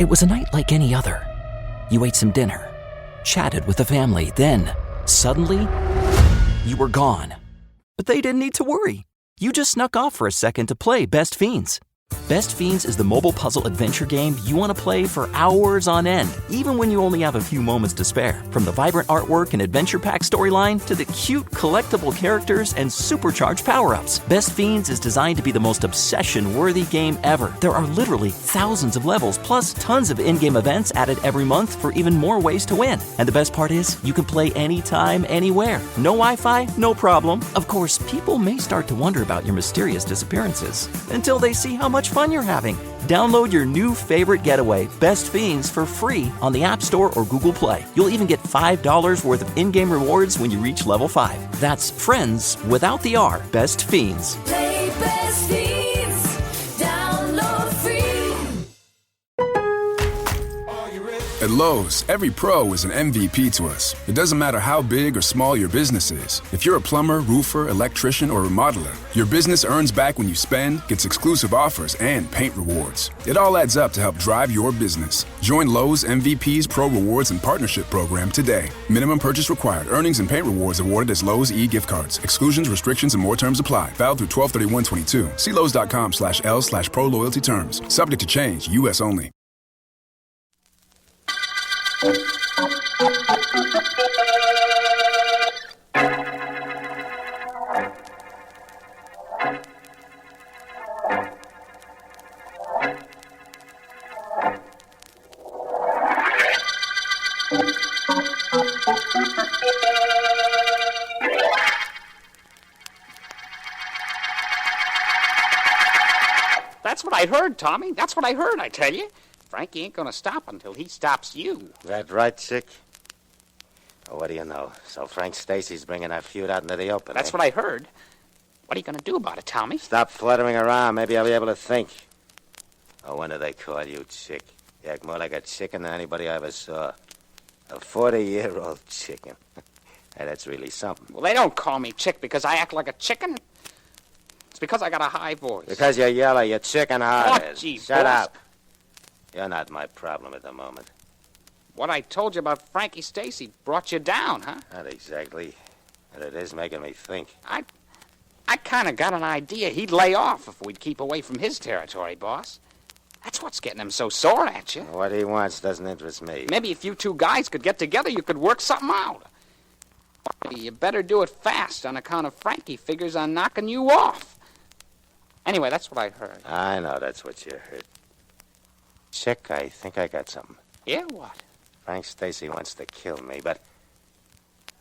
It was a night like any other. You ate some dinner, chatted with the family, then, suddenly, you were gone. But they didn't need to worry. You just snuck off for a second to play Best Fiends. Best Fiends is the mobile puzzle adventure game you want to play for hours on end, even when you only have a few moments to spare. From the vibrant artwork and adventure pack storyline to the cute collectible characters and supercharged power-ups, Best Fiends is designed to be the most obsession-worthy game ever. There are literally thousands of levels, plus tons of in-game events added every month for even more ways to win. And the best part is, you can play anytime, anywhere. No Wi-Fi? No problem. Of course, people may start to wonder about your mysterious disappearances until they see how much fun you're having. Download your new favorite getaway, Best Fiends, for free on the App Store or Google Play. You'll even get $5 worth of in-game rewards when you reach level 5. That's friends without the R. Best Fiends. Play Best Fiends. Download free. At Lowe's, every pro is an MVP to us. It doesn't matter how big or small your business is. If you're a plumber, roofer, electrician, or remodeler, your business earns back when you spend, gets exclusive offers, and paint rewards. It all adds up to help drive your business. Join Lowe's MVP's Pro Rewards and Partnership Program today. Minimum purchase required. Earnings and paint rewards awarded as Lowe's e-gift cards. Exclusions, restrictions, and more terms apply. Valid through 12/31/22. See Lowe's.com/L/Pro Loyalty Terms. Subject to change. U.S. only. That's what I heard, Tommy. That's what I heard, I tell you. Frankie ain't gonna stop until he stops you. That right, Chick? Oh, what do you know? So Frank Stacy's bringing our feud out into the open. That's what I heard. What are you gonna do about it, Tommy? Stop fluttering around. Maybe I'll be able to think. Oh, when do they call you Chick? You act more like a chicken than anybody I ever saw. A 40-year-old chicken. Hey, that's really something. Well, they don't call me Chick because I act like a chicken. It's because I got a high voice. Because you're yellow, you're chicken-hearted. Oh, gee, Shut boss. up. You're not my problem at the moment. What I told you about Frankie Stacy brought you down, huh? Not exactly. But it is making me think. I kind of got an idea he'd lay off if we'd keep away from his territory, boss. That's what's getting him so sore at you. What he wants doesn't interest me. Maybe if you two guys could get together, you could work something out. You better do it fast on account of Frankie figures on knocking you off. Anyway, that's what I heard. I know that's what you heard. Chick, I think I got something. Yeah, what? Frank Stacy wants to kill me, but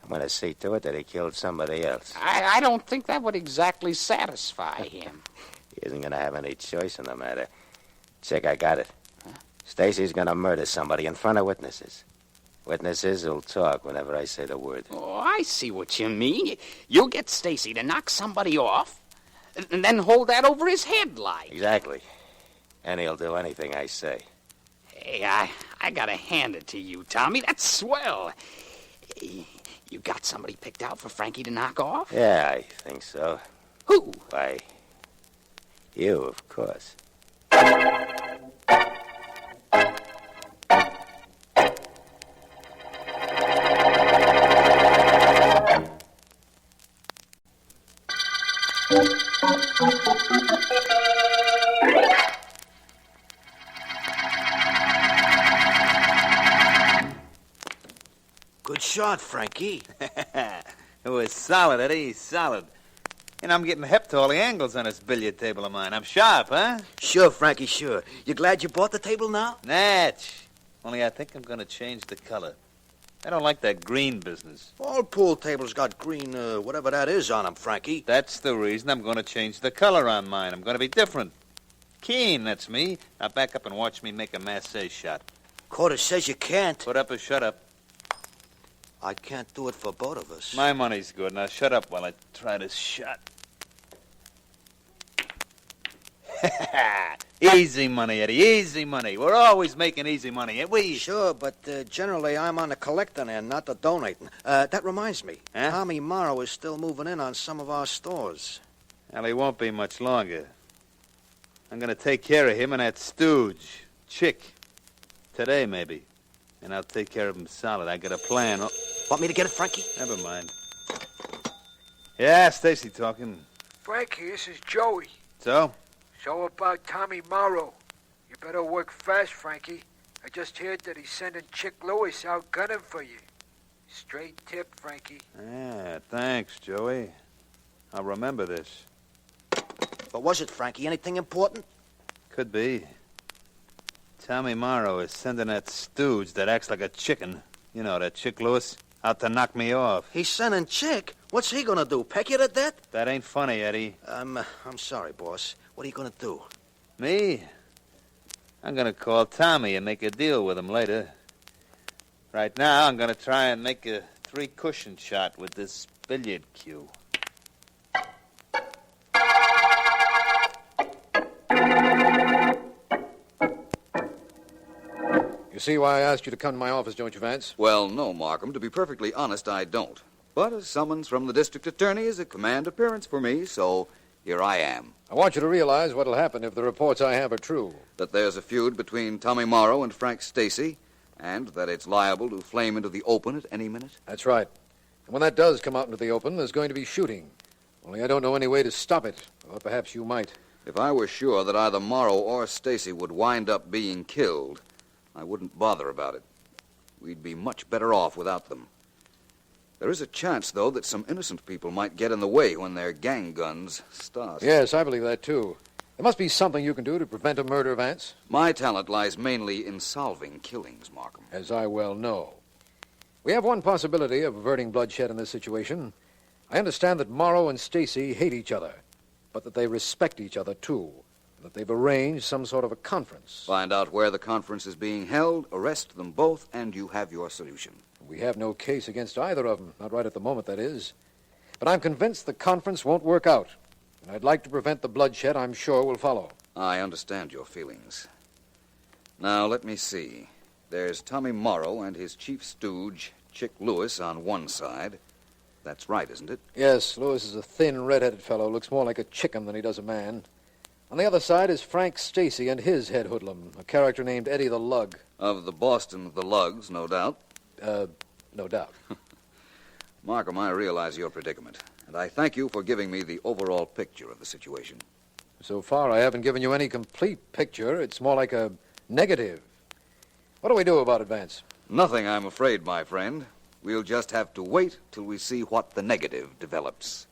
I'm going to see to it that he killed somebody else. I don't think that would exactly satisfy him. He isn't going to have any choice in the matter. Chick, I got it. Stacy's going to murder somebody in front of witnesses. Witnesses who'll talk whenever I say the word. Oh, I see what you mean. You'll get Stacy to knock somebody off, and then hold that over his head like. Exactly. And he'll do anything I say. Hey, I gotta hand it to you, Tommy. That's swell. You got somebody picked out for Frankie to knock off? Yeah, I think so. Who? Why, you, of course. Good shot, Frankie. It was solid, Eddie, solid. And I'm getting hip to all the angles on this billiard table of mine. I'm sharp, huh? Sure, Frankie, sure. You glad you bought the table now? Natch. Only I think I'm going to change the color. I don't like that green business. All pool tables got green, whatever that is on them, Frankie. That's the reason I'm going to change the color on mine. I'm going to be different. Keen, that's me. Now back up and watch me make a massé shot. Quarter says you can't. Put up or shut up. I can't do it for both of us. My money's good. Now shut up while I try this shot. Easy money, Eddie, easy money. We're always making easy money, ain't we? Sure, but generally I'm on the collecting end, not the donating. That reminds me. Huh? Tommy Morrow is still moving in on some of our stores. Well, he won't be much longer. I'm going to take care of him and that stooge, Chick. Today, maybe. And I'll take care of him solid. I got a plan. Oh, Want me to get it, Frankie? never mind. Yeah, Stacy talking. Frankie, this is Joey. So? So about Tommy Morrow. You better work fast, Frankie. I just heard that he's sending Chick Lewis out gunning for you. Straight tip, Frankie. Yeah, thanks, Joey. I'll remember this. What was it, Frankie? Anything important? Could be. Tommy Morrow is sending that stooge that acts like a chicken. You know, that Chick Lewis, out to knock me off. He's sending Chick? What's he gonna do, peck you to death? That ain't funny, Eddie. I'm sorry, boss. What are you gonna do? Me? I'm gonna call Tommy and make a deal with him later. Right now, I'm gonna try and make a 3-cushion shot with this billiard cue. You see why I asked you to come to my office, don't you, Vance? Well, no, Markham. To be perfectly honest, I don't. But a summons from the district attorney is a command appearance for me, so here I am. I want you to realize what'll happen if the reports I have are true. That there's a feud between Tommy Morrow and Frank Stacy, and that it's liable to flame into the open at any minute. That's right. And when that does come out into the open, there's going to be shooting. Only I don't know any way to stop it. Or perhaps you might. If I were sure that either Morrow or Stacy would wind up being killed, I wouldn't bother about it. We'd be much better off without them. There is a chance, though, that some innocent people might get in the way when their gang guns start. Yes, I believe that, too. There must be something you can do to prevent a murder, Vance. My talent lies mainly in solving killings, Markham. As I well know. We have one possibility of averting bloodshed in this situation. I understand that Morrow and Stacy hate each other, but that they respect each other, too. That they've arranged some sort of a conference. Find out where the conference is being held, arrest them both, and you have your solution. We have no case against either of them, not right at the moment, that is. But I'm convinced the conference won't work out, and I'd like to prevent the bloodshed I'm sure will follow. I understand your feelings. Now, let me see. There's Tommy Morrow and his chief stooge, Chick Lewis, on one side. That's right, isn't it? Yes, Lewis is a thin, red-headed fellow, looks more like a chicken than he does a man. On the other side is Frank Stacy and his head hoodlum, a character named Eddie the Lug. Of the Boston the Lugs, no doubt. No doubt. Markham, I realize your predicament, and I thank you for giving me the overall picture of the situation. So far, I haven't given you any complete picture. It's more like a negative. What do we do about it, Vance? Nothing, I'm afraid, my friend. We'll just have to wait till we see what the negative develops.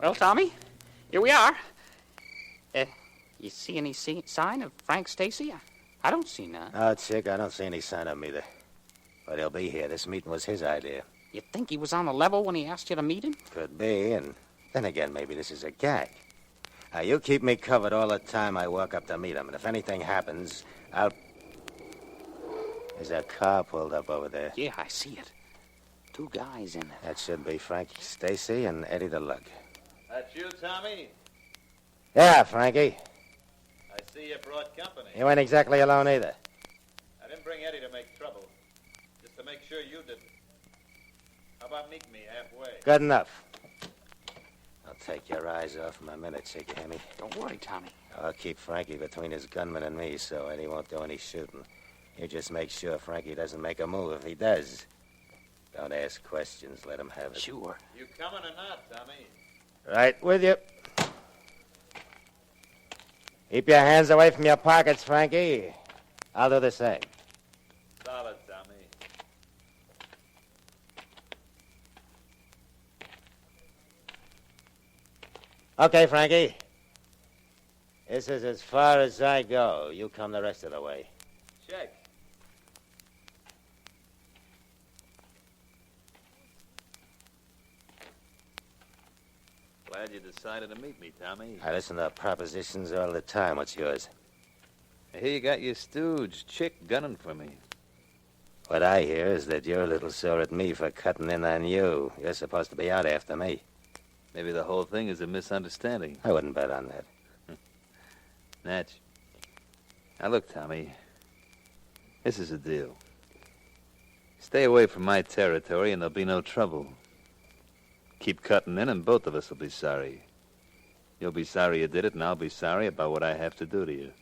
Well, Tommy, here we are. You see any sign of Frank Stacy? I don't see none. Oh, Chick, I don't see any sign of him either. But he'll be here. This meeting was his idea. You think he was on the level when he asked you to meet him? Could be, and then again, maybe this is a gag. Now, you keep me covered all the time I walk up to meet him, and if anything happens, I'll... There's a car pulled up over there. Yeah, I see it. 2 guys in it. That should be Frank Stacy and Eddie the Lug. That you, Tommy? Yeah, Frankie. I see you brought company. You ain't exactly alone either. I didn't bring Eddie to make trouble. Just to make sure you didn't. How about meeting me halfway? Good enough. I'll take your eyes off him a minute, Chick, you hear me? Don't worry, Tommy. I'll keep Frankie between his gunman and me so Eddie won't do any shooting. You just make sure Frankie doesn't make a move. If he does, don't ask questions. Let him have it. Sure. You coming or not, Tommy? Right with you. Keep your hands away from your pockets, Frankie. I'll do the same. Solid, Tommy. Okay, Frankie. This is as far as I go. You come the rest of the way. Check. Glad you decided to meet me, Tommy. I listen to propositions all the time. What's yours? I hear you got your stooge, Chick, gunning for me. What I hear is that you're a little sore at me for cutting in on you. You're supposed to be out after me. Maybe the whole thing is a misunderstanding. I wouldn't bet on that. Natch. Now, look, Tommy. This is a deal. Stay away from my territory and there'll be no trouble. Keep cutting in and both of us will be sorry. You'll be sorry you did it, and I'll be sorry about what I have to do to you.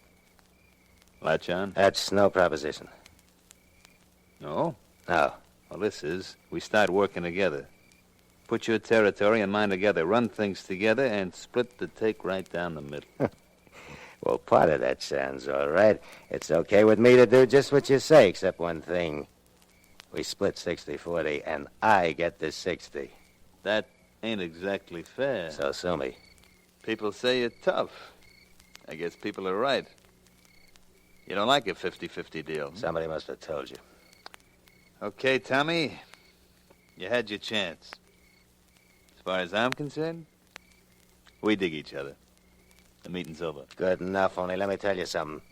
Latch on? That's no proposition. No? No. Well, this is. We start working together. Put your territory and mine together. Run things together and split the take right down the middle. Well, part of that sounds all right. It's okay with me to do just what you say, except one thing. We split 60-40, and I get the 60. That ain't exactly fair. So sue me. People say you're tough. I guess people are right. You don't like a 50-50 deal. Somebody must have told you. Okay, Tommy. You had your chance. As far as I'm concerned, we dig each other. The meeting's over. Good enough, only let me tell you something.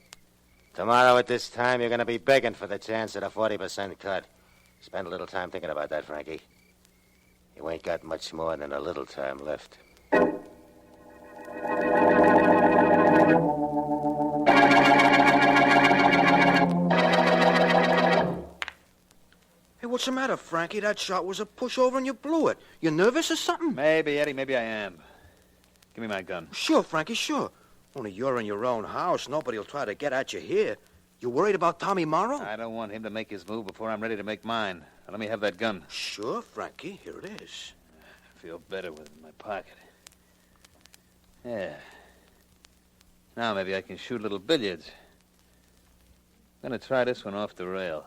Tomorrow at this time, you're going to be begging for the chance at a 40% cut. Spend a little time thinking about that, Frankie. You ain't got much more than a little time left. Hey, what's the matter, Frankie? That shot was a pushover and you blew it. You nervous or something? Maybe, Eddie, maybe I am. Give me my gun. Sure, Frankie, sure. Only you're in your own house. Nobody'll try to get at you here. You worried about Tommy Morrow? I don't want him to make his move before I'm ready to make mine. Now, let me have that gun. Sure, Frankie. Here it is. I feel better with it in my pocket. Yeah. Now maybe I can shoot a little billiards. I'm going to try this one off the rail.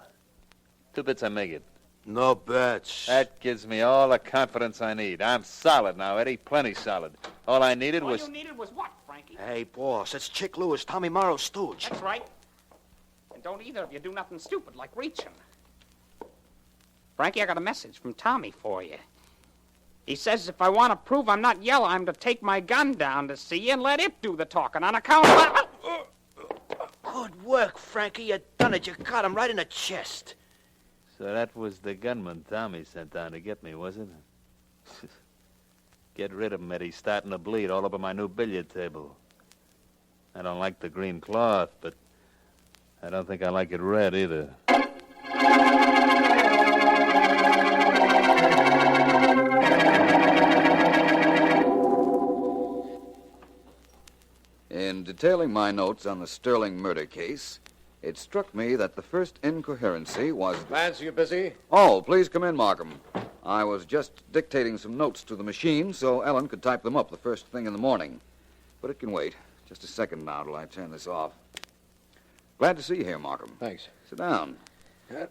2 bits, I make it. No bets. That gives me all the confidence I need. I'm solid now, Eddie. Plenty solid. All I needed was... All you needed was what, Frankie? Hey, boss, that's Chick Lewis, Tommy Morrow's stooge. That's right. And don't either of you do nothing stupid like reaching. Frankie, I got a message from Tommy for you. He says if I want to prove I'm not yellow, I'm to take my gun down to see you and let it do the talking on account of... Good work, Frankie. You done it. You caught him right in the chest. So that was the gunman Tommy sent down to get me, was it? Get rid of him, Eddie. Starting to bleed all over my new billiard table. I don't like the green cloth, but I don't think I like it red either. In detailing my notes on the Sterling murder case, it struck me that the first incoherency was... Vance, you busy? Oh, please come in, Markham. I was just dictating some notes to the machine so Ellen could type them up the first thing in the morning. But it can wait. Just a second now till I turn this off. Glad to see you here, Markham. Thanks. Sit down.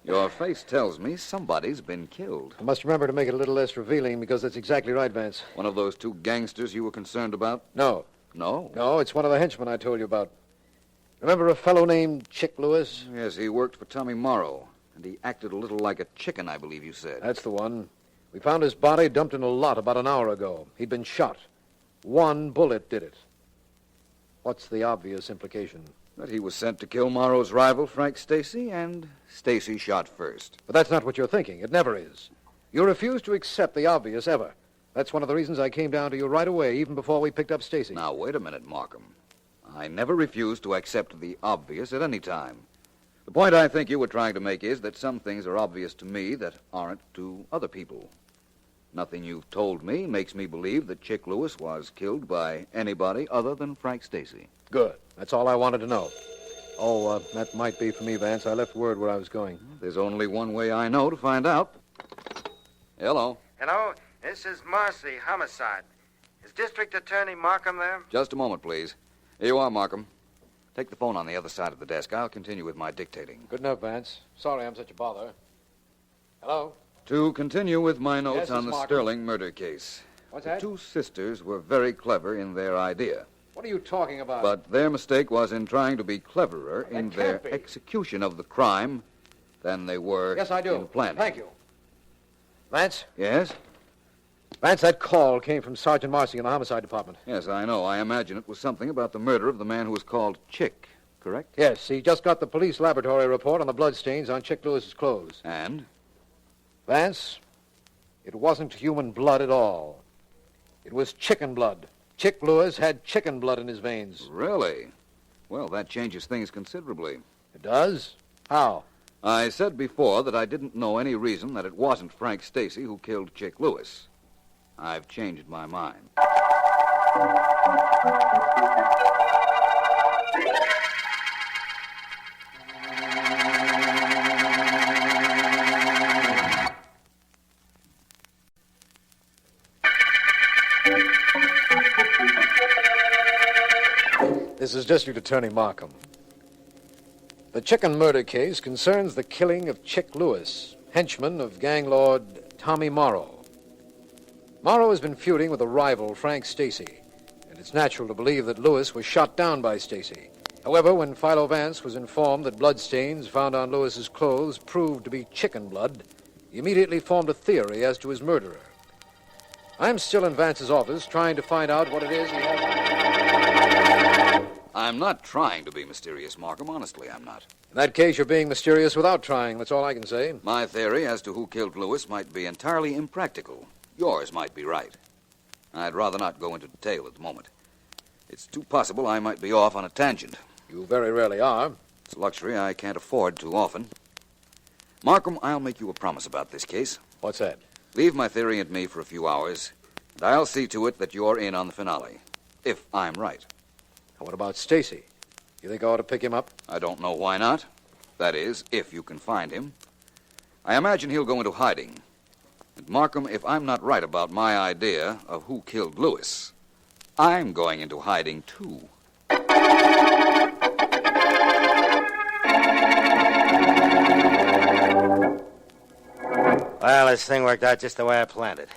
Your face tells me somebody's been killed. I must remember to make it a little less revealing because that's exactly right, Vance. One of those 2 gangsters you were concerned about? No. No? No, it's one of the henchmen I told you about. Remember a fellow named Chick Lewis? Yes, he worked for Tommy Morrow, and he acted a little like a chicken, I believe you said. That's the one. We found his body dumped in a lot about an hour ago. He'd been shot. 1 bullet did it. What's the obvious implication? That he was sent to kill Morrow's rival, Frank Stacy, and Stacy shot first. But that's not what you're thinking. It never is. You refuse to accept the obvious ever. That's one of the reasons I came down to you right away, even before we picked up Stacy. Now, wait a minute, Markham. I never refuse to accept the obvious at any time. The point I think you were trying to make is that some things are obvious to me that aren't to other people. Nothing you've told me makes me believe that Chick Lewis was killed by anybody other than Frank Stacy. Good. That's all I wanted to know. Oh, that might be for me, Vance. I left word where I was going. There's only one way I know to find out. Hello. Hello, this is Marcy, homicide. Is District Attorney Markham there? Just a moment, please. Here you are, Markham. Take the phone on the other side of the desk. I'll continue with my dictating. Good enough, Vance. Sorry I'm such a bother. Hello? To continue with my notes Yes, on Miss the Markham. Sterling murder case. What's The that? 2 sisters were very clever in their idea. What are you talking about? But their mistake was in trying to be cleverer That in can't their be. execution of the crime than they were Yes, I do. in planning. Thank you. Vance? Yes? Vance, that call came from Sergeant Marcy in the homicide department. Yes, I know. I imagine it was something about the murder of the man who was called Chick, correct? Yes, he just got the police laboratory report on the bloodstains on Chick Lewis's clothes. And? Vance, it wasn't human blood at all. It was chicken blood. Chick Lewis had chicken blood in his veins. Really? Well, that changes things considerably. It does? How? I said before that I didn't know any reason that it wasn't Frank Stacy who killed Chick Lewis. I've changed my mind. This is District Attorney Markham. The chicken murder case concerns the killing of Chick Lewis, henchman of gang lord Tommy Morrow. Morrow has been feuding with a rival, Frank Stacy, and it's natural to believe that Lewis was shot down by Stacy. However, when Philo Vance was informed that bloodstains found on Lewis's clothes proved to be chicken blood, he immediately formed a theory as to his murderer. I'm still in Vance's office trying to find out what it is he has. I'm not trying to be mysterious, Markham. Honestly, I'm not. In that case, you're being mysterious without trying. That's all I can say. My theory as to who killed Lewis might be entirely impractical. Yours might be right. I'd rather not go into detail at the moment. It's too possible I might be off on a tangent. You very rarely are. It's a luxury I can't afford too often. Markham, I'll make you a promise about this case. What's that? Leave my theory and me for a few hours, and I'll see to it that you're in on the finale. If I'm right. What about Stacy? You think I ought to pick him up? I don't know why not. That is, if you can find him. I imagine he'll go into hiding. And Markham, if I'm not right about my idea of who killed Lewis, I'm going into hiding, too. Well, this thing worked out just the way I planned it.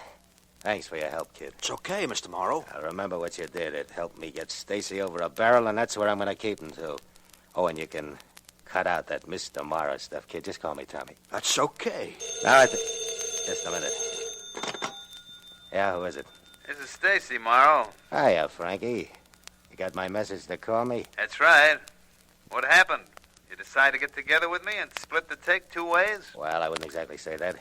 Thanks for your help, kid. It's okay, Mr. Morrow. Now, remember what you did. It helped me get Stacy over a barrel, and that's where I'm going to keep him, too. Oh, and you can cut out that Mr. Morrow stuff, kid. Just call me Tommy. That's okay. Now, just a minute. Yeah, who is it? This is Stacy, Morrow. Hiya, Frankie. You got my message to call me? That's right. What happened? You decide to get together with me and split the take 2 ways? Well, I wouldn't exactly say that.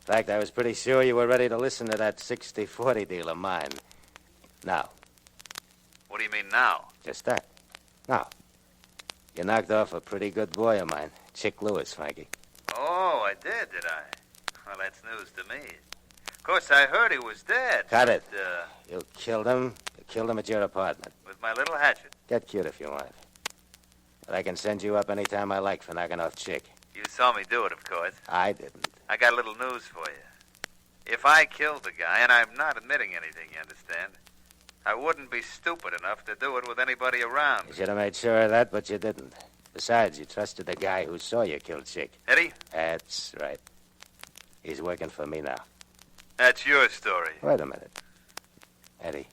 In fact, I was pretty sure you were ready to listen to that 60-40 deal of mine. Now. What do you mean now? Just that. Now. You knocked off a pretty good boy of mine, Chick Lewis, Frankie. Oh, I did I? Well, that's news to me. Of course, I heard he was dead. Cut it. But, You killed him. You killed him at your apartment. with my little hatchet. Get cute if you want. But I can send you up any time I like for knocking off Chick. You saw me do it, of course. I didn't. I got a little news for you. If I killed the guy, and I'm not admitting anything, you understand, I wouldn't be stupid enough to do it with anybody around. You should have made sure of that, but you didn't. Besides, you trusted the guy who saw you kill Chick. Eddie? That's right. He's working for me now. That's your story. Wait a minute. Eddie,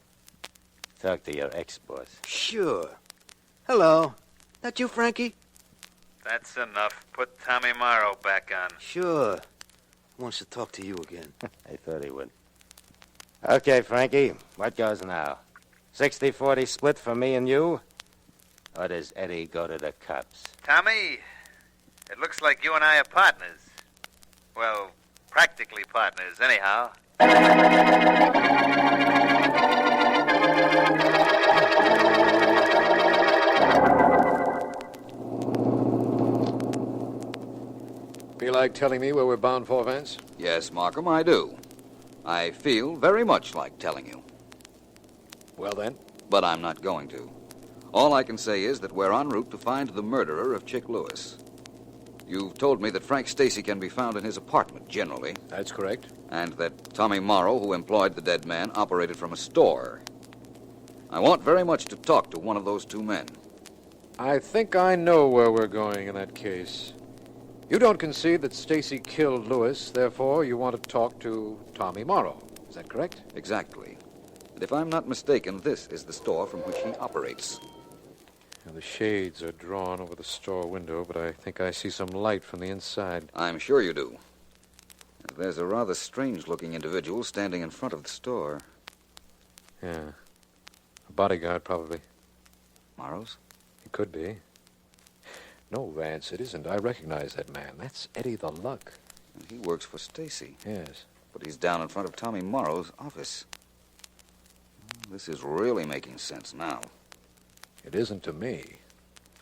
talk to your ex-boss. Sure. Hello. That you, Frankie? That's enough. Put Tommy Morrow back on. Sure. Wants to talk to you again. I thought he would. Okay, Frankie, what goes now? 60-40 split for me and you? Or does Eddie go to the cops? Tommy, it looks like you and I are partners. Well, practically partners, anyhow. Feel like telling me where we're bound for, Vance? Yes, Markham, I do. I feel very much like telling you. Well, then. But I'm not going to. All I can say is that we're en route to find the murderer of Chick Lewis. You've told me that Frank Stacy can be found in his apartment, generally. That's correct. And that Tommy Morrow, who employed the dead man, operated from a store. I want very much to talk to one of those two men. I think I know where we're going in that case. You don't concede that Stacy killed Lewis, therefore you want to talk to Tommy Morrow. Is that correct? Exactly. And if I'm not mistaken, this is the store from which he operates. Now, the shades are drawn over the store window, but I think I see some light from the inside. I'm sure you do. And there's a rather strange-looking individual standing in front of the store. Yeah. A bodyguard, probably. Morrow's? He could be. No, Vance, it isn't. I recognize that man. That's Eddie the Lug. And he works for Stacy. Yes. But he's down in front of Tommy Morrow's office. This is really making sense now. It isn't to me.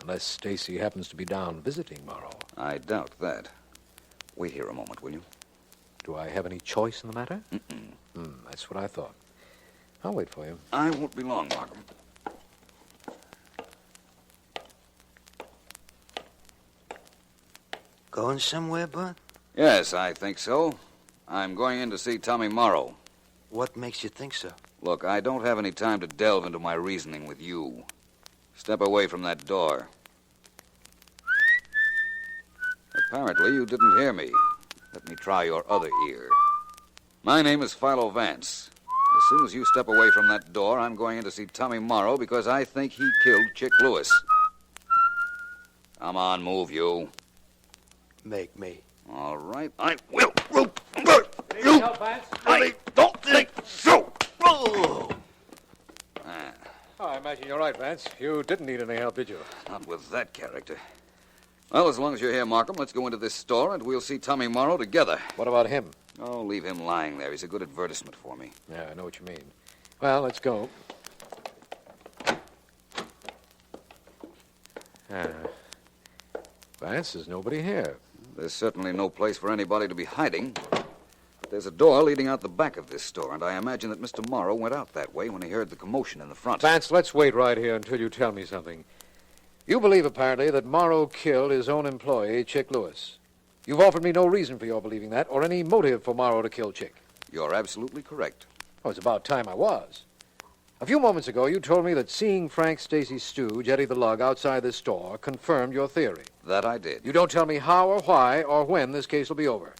Unless Stacy happens to be down visiting Morrow. I doubt that. Wait here a moment, will you? Do I have any choice in the matter? That's what I thought. I'll wait for you. I won't be long, Markham. Going somewhere, Bud? Yes, I think so. I'm going in to see Tommy Morrow. What makes you think so? Look, I don't have any time to delve into my reasoning with you. Step away from that door. Apparently, you didn't hear me. Let me try your other ear. My name is Philo Vance. As soon as you step away from that door, I'm going in to see Tommy Morrow because I think he killed Chick Lewis. Come on, move, you. Make me. All right, I will. You help, Vance? I don't think so. Oh, I imagine you're right, Vance. You didn't need any help, did you? Not with that character. Well, as long as you're here, Markham, let's go into this store and we'll see Tommy Morrow together. What about him? Oh, leave him lying there. He's a good advertisement for me. Yeah, I know what you mean. Well, let's go. Vance, there's nobody here. There's certainly no place for anybody to be hiding. But there's a door leading out the back of this store, and I imagine that Mr. Morrow went out that way when he heard the commotion in the front. Vance, let's wait right here until you tell me something. You believe, apparently, that Morrow killed his own employee, Chick Lewis. You've offered me no reason for your believing that, or any motive for Morrow to kill Chick. You're absolutely correct. Oh, it's about time I was. A few moments ago, you told me that seeing Frank Stacy's stooge, Eddie the Lug, outside this store confirmed your theory. That I did. You don't tell me how or why or when this case will be over.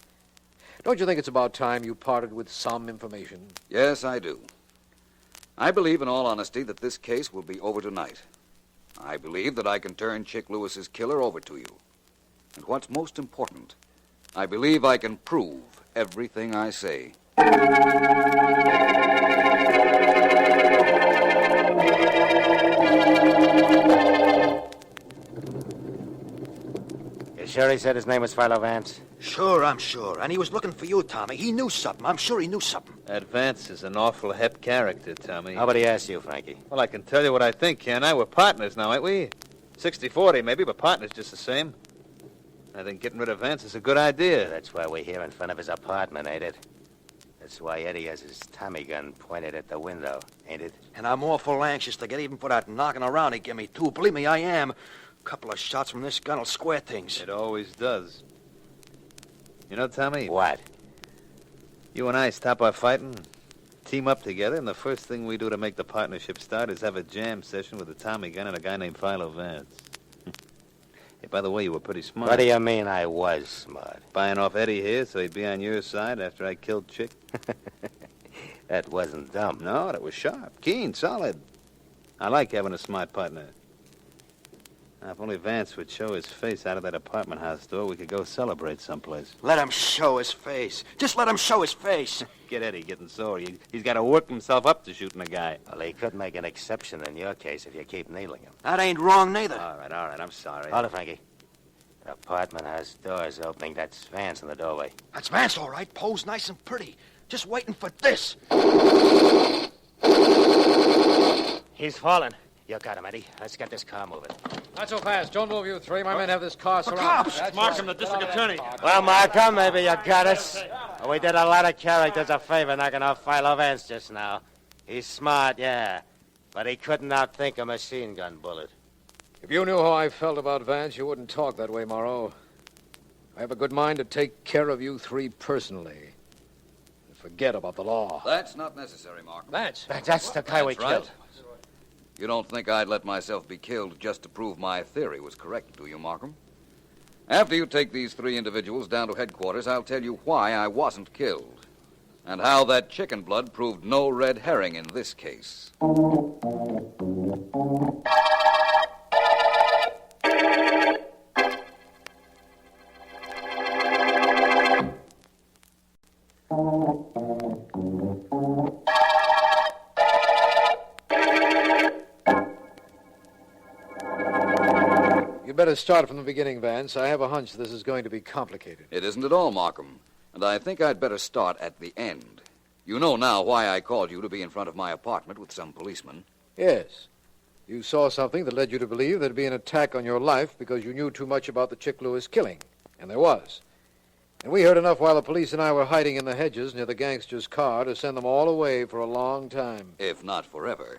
Don't you think it's about time you parted with some information? Yes, I do. I believe, in all honesty, that this case will be over tonight. I believe that I can turn Chick Lewis's killer over to you. And what's most important, I believe I can prove everything I say. You sure he said his name was Philo Vance? Sure, I'm sure. And he was looking for you, Tommy. He knew something. I'm sure he knew something. That Vance is an awful hep character, Tommy. Nobody asked you, Frankie. Well, I can tell you what I think, can't I? We're partners now, ain't we? 60-40 maybe, but partners just the same. I think getting rid of Vance is a good idea. That's why we're here in front of his apartment, ain't it? That's why Eddie has his Tommy gun pointed at the window, ain't it? And I'm awful anxious to get even for that knocking around he gave me, too. Believe me, I am. A couple of shots from this gun will square things. It always does. You know, Tommy? What? You and I stop our fighting, team up together, and the first thing we do to make the partnership start is have a jam session with a Tommy gun and a guy named Philo Vance. Hey, by the way, you were pretty smart. What do you mean I was smart? Buying off Eddie here so he'd be on your side after I killed Chick? That wasn't dumb. No, that was sharp, keen, solid. I like having a smart partner. Now, if only Vance would show his face out of that apartment house door, we could go celebrate someplace. Let him show his face. Just let him show his face. Get Eddie getting sore. He's got to work himself up to shooting a guy. Well, he could make an exception in your case if you keep needling him. That ain't wrong, neither. All right, I'm sorry. Hold it, Frankie. The apartment has doors opening. That's Vance in the doorway. That's Vance, all right. Posed nice and pretty. Just waiting for this. He's fallen. You got him, Eddie. Let's get this car moving. Not so fast. Don't move, you three. My men have this car surrounded. Cops! Markham, the district attorney. Well, Markham, maybe you got us. We did a lot of characters a favor knocking off Philo Vance just now. He's smart, yeah. But he couldn't outthink a machine gun bullet. If you knew how I felt about Vance, you wouldn't talk that way, Morrow. I have a good mind to take care of you three personally. And forget about the law. That's not necessary, Markham. Vance? That's the guy we That's killed. right. You don't think I'd let myself be killed just to prove my theory was correct, do you, Markham? After you take these three individuals down to headquarters, I'll tell you why I wasn't killed, and how that chicken blood proved no red herring in this case. You'd better start from the beginning, Vance. I have a hunch this is going to be complicated. It isn't at all, Markham, and I think I'd better start at the end. You know now why I called you to be in front of my apartment with some policemen. Yes. You saw something that led you to believe there'd be an attack on your life because you knew too much about the Chick Lewis killing. And there was. And we heard enough while the police and I were hiding in the hedges near the gangster's car to send them all away for a long time. If not forever.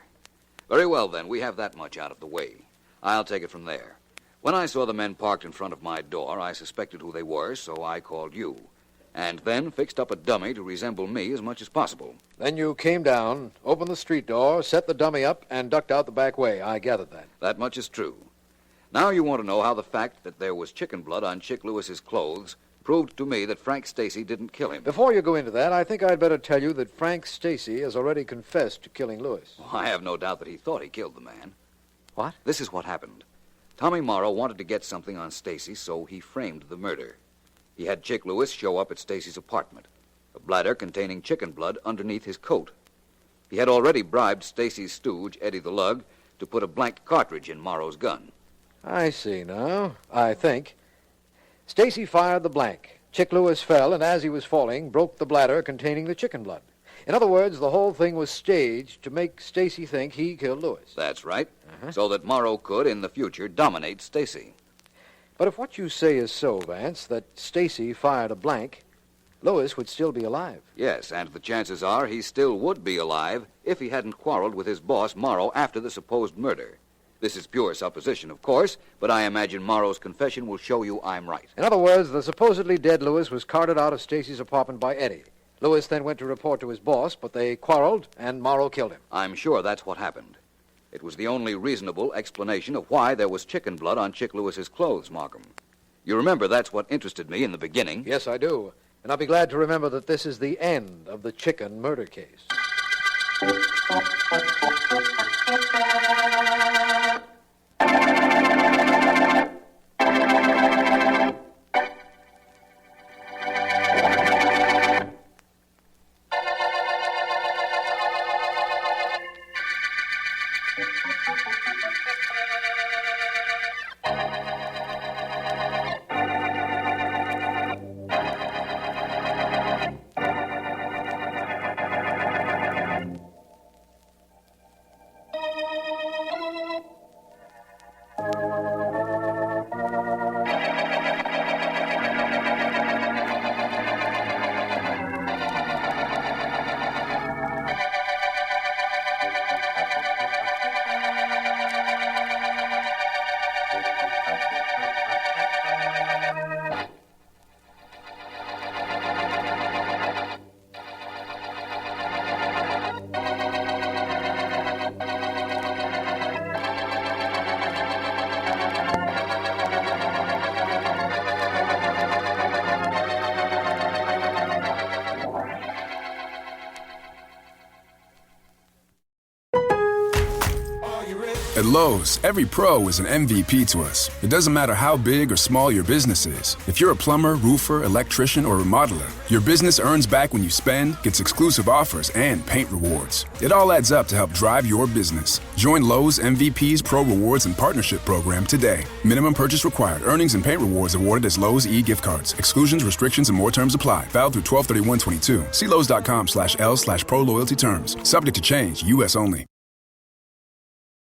Very well, then. We have that much out of the way. I'll take it from there. When I saw the men parked in front of my door, I suspected who they were, so I called you. And then fixed up a dummy to resemble me as much as possible. Then you came down, opened the street door, set the dummy up, and ducked out the back way. I gathered that. That much is true. Now you want to know how the fact that there was chicken blood on Chick Lewis's clothes proved to me that Frank Stacy didn't kill him. Before you go into that, I think I'd better tell you that Frank Stacy has already confessed to killing Lewis. Oh, I have no doubt that he thought he killed the man. What? This is what happened. Tommy Morrow wanted to get something on Stacy, so he framed the murder. He had Chick Lewis show up at Stacy's apartment, a bladder containing chicken blood underneath his coat. He had already bribed Stacy's stooge, Eddie the Lug, to put a blank cartridge in Morrow's gun. I see now. I think. Stacy fired the blank. Chick Lewis fell, and as he was falling, broke the bladder containing the chicken blood. In other words, the whole thing was staged to make Stacy think he killed Lewis. That's right. So that Morrow could, in the future, dominate Stacy. But if what you say is so, Vance, that Stacy fired a blank, Lewis would still be alive. Yes, and the chances are he still would be alive if he hadn't quarreled with his boss, Morrow, after the supposed murder. This is pure supposition, of course, but I imagine Morrow's confession will show you I'm right. In other words, the supposedly dead Lewis was carted out of Stacy's apartment by Eddie. Lewis then went to report to his boss, but they quarreled, and Morrow killed him. I'm sure that's what happened. It was the only reasonable explanation of why there was chicken blood on Chick Lewis's clothes, Markham. You remember that's what interested me in the beginning. Yes, I do. And I'll be glad to remember that this is the end of the chicken murder case. At Lowe's, every pro is an MVP to us. It doesn't matter how big or small your business is. If you're a plumber, roofer, electrician, or remodeler, your business earns back when you spend, gets exclusive offers, and paint rewards. It all adds up to help drive your business. Join Lowe's MVP's Pro Rewards and Partnership Program today. Minimum purchase required. Earnings and paint rewards awarded as Lowe's e-gift cards. Exclusions, restrictions, and more terms apply. Valid through 12/31/22. See Lowe's.com/L/Pro Loyalty Terms. Subject to change. U.S. only.